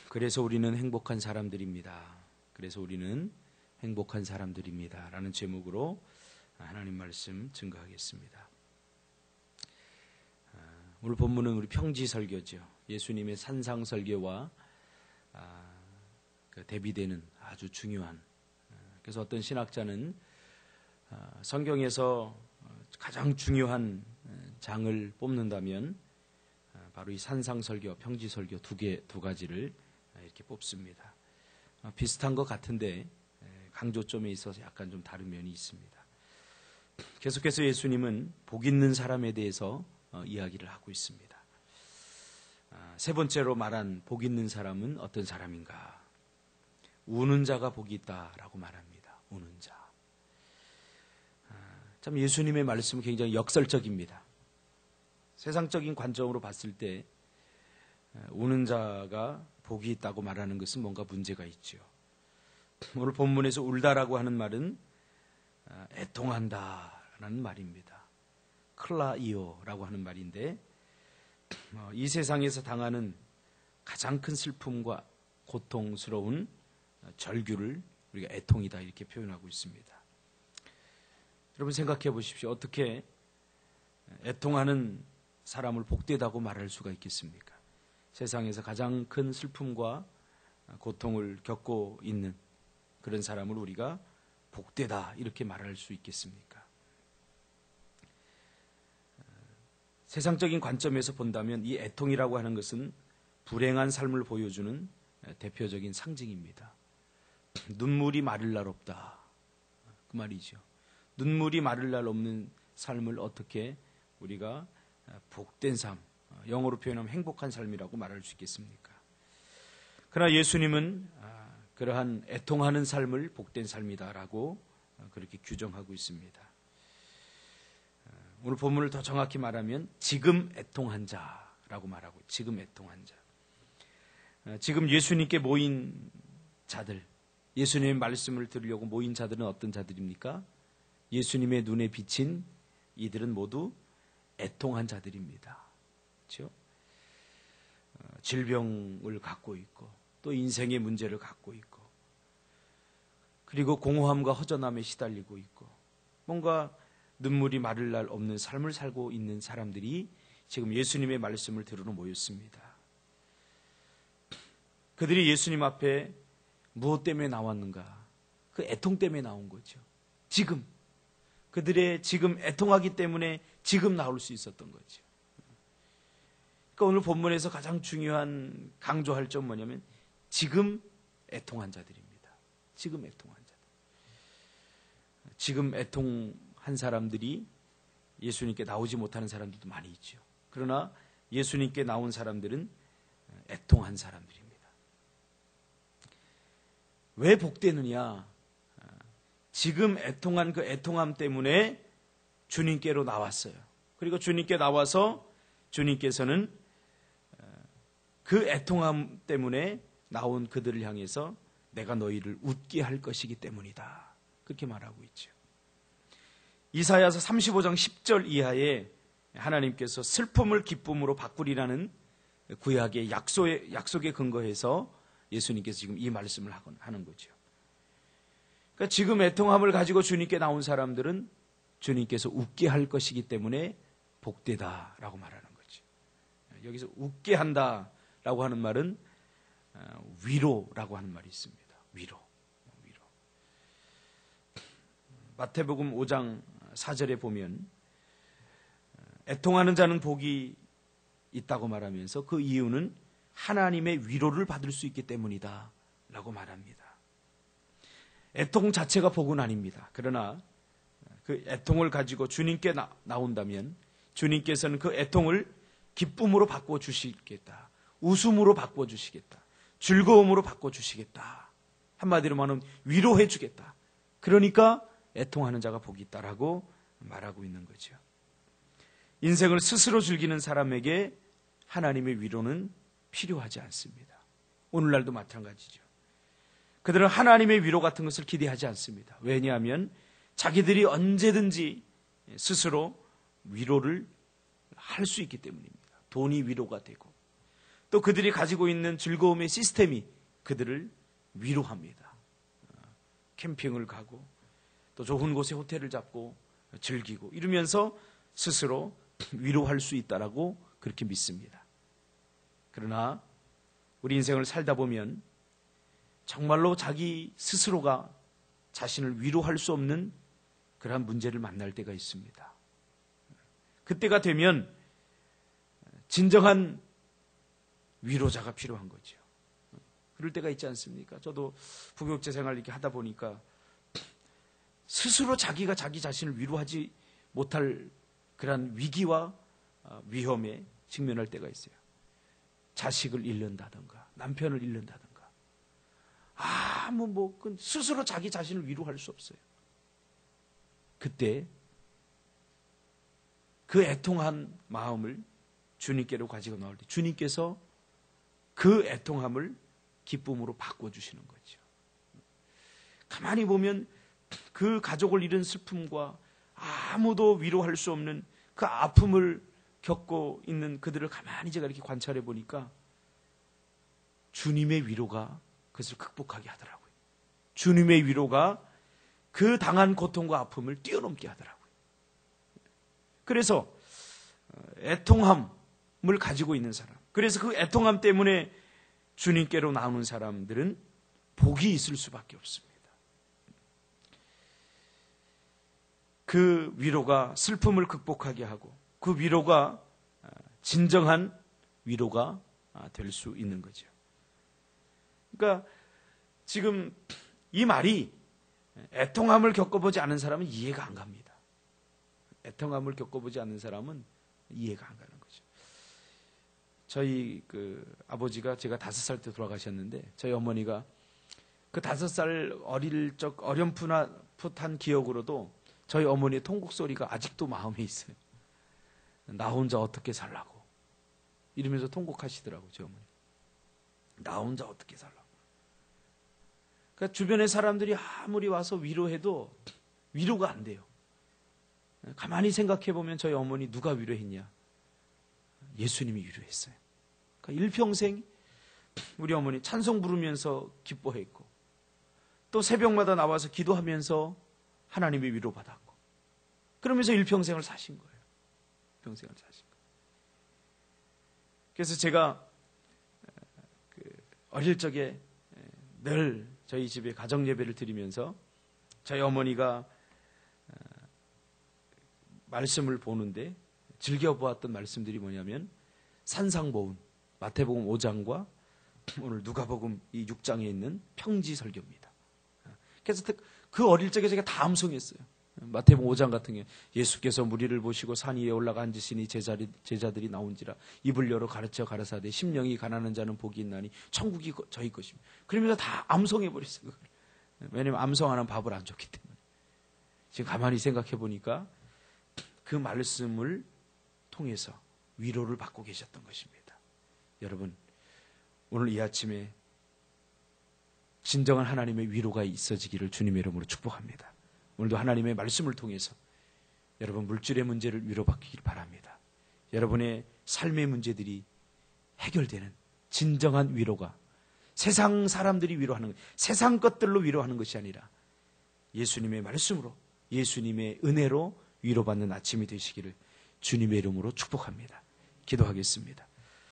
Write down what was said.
그래서 우리는 행복한 사람들입니다. 그래서 우리는 행복한 사람들입니다. 라는 제목으로 하나님 말씀 증거하겠습니다. 오늘 본문은 우리 평지설교죠. 예수님의 산상설교와 대비되는 아주 중요한, 그래서 어떤 신학자는 성경에서 가장 중요한 장을 뽑는다면 바로 이 산상설교, 평지설교 두 가지를 이렇게 뽑습니다. 비슷한 것 같은데 강조점에 있어서 약간 좀 다른 면이 있습니다. 계속해서 예수님은 복 있는 사람에 대해서 이야기를 하고 있습니다. 세 번째로 말한 복 있는 사람은 어떤 사람인가? 우는 자가 복이 있다라고 말합니다. 우는 자. 참 예수님의 말씀은 굉장히 역설적입니다. 세상적인 관점으로 봤을 때 우는 자가 복이 있다고 말하는 것은 뭔가 문제가 있죠. 오늘 본문에서 울다라고 하는 말은 애통한다라는 말입니다. 클라이오라고 하는 말인데 이 세상에서 당하는 가장 큰 슬픔과 고통스러운 절규를 우리가 애통이다 이렇게 표현하고 있습니다. 여러분 생각해 보십시오. 어떻게 애통하는 사람을 복되다고 말할 수가 있겠습니까? 세상에서 가장 큰 슬픔과 고통을 겪고 있는 그런 사람을 우리가 복되다 이렇게 말할 수 있겠습니까? 세상적인 관점에서 본다면 이 애통이라고 하는 것은 불행한 삶을 보여주는 대표적인 상징입니다. 눈물이 마를 날 없다. 그 말이죠. 눈물이 마를 날 없는 삶을 어떻게 우리가 복된 삶, 영어로 표현하면 행복한 삶이라고 말할 수 있겠습니까? 그러나 예수님은 그러한 애통하는 삶을 복된 삶이다라고 그렇게 규정하고 있습니다. 오늘 본문을 더 정확히 말하면 지금 애통한 자라고 말하고, 지금 애통한 자. 지금 예수님께 모인 자들, 예수님의 말씀을 들으려고 모인 자들은 어떤 자들입니까? 예수님의 눈에 비친 이들은 모두 애통한 자들입니다. 그렇죠? 질병을 갖고 있고 또 인생의 문제를 갖고 있고 그리고 공허함과 허전함에 시달리고 있고 뭔가 눈물이 마를 날 없는 삶을 살고 있는 사람들이 지금 예수님의 말씀을 들으러 모였습니다. 그들이 예수님 앞에 무엇 때문에 나왔는가? 그 애통 때문에 나온 거죠. 지금 그들의 지금 애통하기 때문에 지금 나올 수 있었던 거죠. 그러니까 오늘 본문에서 가장 중요한 강조할 점 뭐냐면 지금 애통한 자들입니다. 지금 애통한 자들. 지금 애통한 사람들이 예수님께 나오지 못하는 사람들도 많이 있죠. 그러나 예수님께 나온 사람들은 애통한 사람들입니다. 왜 복되느냐? 지금 애통한 그 애통함 때문에 주님께로 나왔어요. 그리고 주님께 나와서 주님께서는 그 애통함 때문에 나온 그들을 향해서 내가 너희를 웃게 할 것이기 때문이다. 그렇게 말하고 있죠. 이사야서 35장 10절 이하에 하나님께서 슬픔을 기쁨으로 바꾸리라는 구약의 약속에 근거해서 예수님께서 지금 이 말씀을 하는 거죠. 그러니까 지금 애통함을 가지고 주님께 나온 사람들은 주님께서 웃게 할 것이기 때문에 복되다라고 말하는 거죠. 여기서 웃게 한다라고 하는 말은 위로라고 하는 말이 있습니다. 위로. 마태복음 5장 4절에 보면 애통하는 자는 복이 있다고 말하면서 그 이유는 하나님의 위로를 받을 수 있기 때문이다 라고 말합니다. 애통 자체가 복은 아닙니다. 그러나 그 애통을 가지고 주님께 나온다면 주님께서는 그 애통을 기쁨으로 바꿔주시겠다. 웃음으로 바꿔주시겠다. 즐거움으로 바꿔주시겠다. 한마디로 말하면 위로해 주겠다. 그러니까 애통하는 자가 복이 있다라고 말하고 있는 거죠. 인생을 스스로 즐기는 사람에게 하나님의 위로는 필요하지 않습니다. 오늘날도 마찬가지죠. 그들은 하나님의 위로 같은 것을 기대하지 않습니다. 왜냐하면 자기들이 언제든지 스스로 위로를 할 수 있기 때문입니다. 돈이 위로가 되고 또 그들이 가지고 있는 즐거움의 시스템이 그들을 위로합니다. 캠핑을 가고 또 좋은 곳에 호텔을 잡고 즐기고 이러면서 스스로 위로할 수 있다라고 그렇게 믿습니다. 그러나 우리 인생을 살다 보면 정말로 자기 스스로가 자신을 위로할 수 없는 그러한 문제를 만날 때가 있습니다. 그때가 되면 진정한 위로자가 필요한 거죠. 그럴 때가 있지 않습니까? 저도 부교육자 생활 이렇게 하다 보니까 스스로 자기가 자기 자신을 위로하지 못할 그런 위기와 위험에 직면할 때가 있어요. 자식을 잃는다든가 남편을 잃는다든가 스스로 자기 자신을 위로할 수 없어요. 그때 그 애통한 마음을 주님께로 가지고 나올 때 주님께서 그 애통함을 기쁨으로 바꿔주시는 거죠. 가만히 보면 그 가족을 잃은 슬픔과 아무도 위로할 수 없는 그 아픔을 겪고 있는 그들을 가만히 제가 이렇게 관찰해 보니까 주님의 위로가 그것을 극복하게 하더라고요. 주님의 위로가 그 당한 고통과 아픔을 뛰어넘게 하더라고요. 그래서 애통함을 가지고 있는 사람, 그래서 그 애통함 때문에 주님께로 나오는 사람들은 복이 있을 수밖에 없습니다. 그 위로가 슬픔을 극복하게 하고 그 위로가 진정한 위로가 될 수 있는 거죠. 그러니까 지금 이 말이 애통함을 겪어보지 않은 사람은 이해가 안 갑니다. 애통함을 겪어보지 않는 사람은 이해가 안 가는 거죠. 저희 아버지가 제가 5살 때 돌아가셨는데 저희 어머니가 그 5살 어릴 적 어렴풋한 기억으로도 저희 어머니의 통곡 소리가 아직도 마음에 있어요. 나 혼자 어떻게 살라고 이러면서 통곡하시더라고요. 저희 어머니. 나 혼자 어떻게 살라고. 그러니까 주변의 사람들이 아무리 와서 위로해도 위로가 안 돼요. 가만히 생각해 보면 저희 어머니 누가 위로했냐? 예수님이 위로했어요. 그러니까 일평생 우리 어머니 찬송 부르면서 기뻐했고 또 새벽마다 나와서 기도하면서 하나님의 위로받았고 그러면서 일평생을 사신 거예요. 평생을 사신 거예요. 그래서 제가 어릴 적에 늘 저희 집에 가정 예배를 드리면서 저희 어머니가 말씀을 보는데 즐겨보았던 말씀들이 뭐냐면 산상보훈, 마태복음 5장과 오늘 누가복음 이 6장에 있는 평지 설교입니다. 그래서 그 어릴 적에 제가 다 암송했어요. 마태복음 5장 같은 경우 예수께서 무리를 보시고 산 위에 올라가 앉으시니 제자들이 나온지라 입을 열어 가르쳐 가라사대 심령이 가난한 자는 복이 있나니 천국이 저희 것입니다. 그러면서 다 암송해버렸어요. 왜냐하면 암송하는 밥을 안 줬기 때문에. 지금 가만히 생각해 보니까 그 말씀을 통해서 위로를 받고 계셨던 것입니다. 여러분, 오늘 이 아침에 진정한 하나님의 위로가 있어지기를 주님의 이름으로 축복합니다. 오늘도 하나님의 말씀을 통해서 여러분 물질의 문제를 위로받기를 바랍니다. 여러분의 삶의 문제들이 해결되는 진정한 위로가 세상 사람들이 위로하는 것, 세상 것들로 위로하는 것이 아니라 예수님의 말씀으로 예수님의 은혜로 위로받는 아침이 되시기를 주님의 이름으로 축복합니다. 기도하겠습니다.